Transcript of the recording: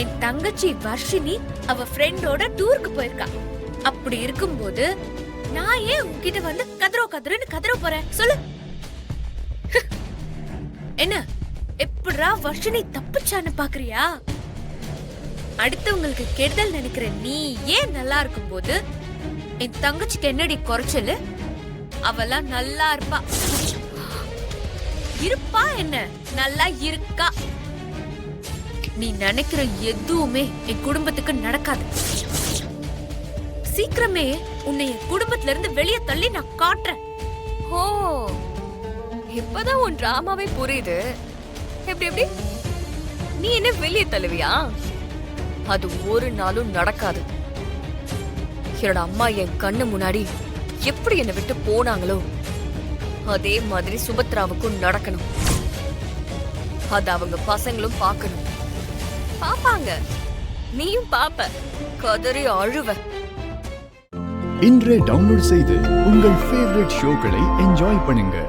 என் தங்கச்சி வர்ஷினி அவ ஃப்ரெண்டோட டூருக்கு போயிருக்கா. அப்படி இருக்கும்போது நான் ஏன் உன்கிட்ட வந்து கதற போறேன் சொல்லு? என்ன எப்படா வர்ஷினி தப்பிச்சான்னு பாக்குறியா? அடுத்தவங்களுக்கு கெடுதல் நினைக்கிற நீ ஏன் நல்லா இருக்கும் போது என் தங்கச்சிக்கு என்னடி குறைச்சலு? அவெல்லாம் நல்லா இருப்பா. இருப்பா என்ன, நல்லா இருக்கா. நீ நினைக்கிற எதுவுமே என் குடும்பத்துக்கு நடக்காது. சீக்கிரமே உன்னை என் குடும்பத்துல இருந்து வெளியே தள்ளி நான் காட்டுறேன். ஓ, இப்பதான் உன் டிராமாவே புரியுது. எப்படி நீ என்ன வெளியே தள்ளுவியா? அது ஒரு நாளும் நடக்காது. என்னோட அம்மா என் கண்ணு முன்னாடி எப்படி என்னை விட்டு போனாங்களோ அதே மாதிரி சுபத்ராவுக்கும் நடக்கணும். அது அவங்க பசங்களும் பார்க்கணும். பாப்பாங்க, நீயும் பாப்ப, கதறி அழுவ. இன்றே டவுன்லோட் செய்து உங்கள் ஃபேவரட் ஷோக்களை என்ஜாய் பண்ணுங்க.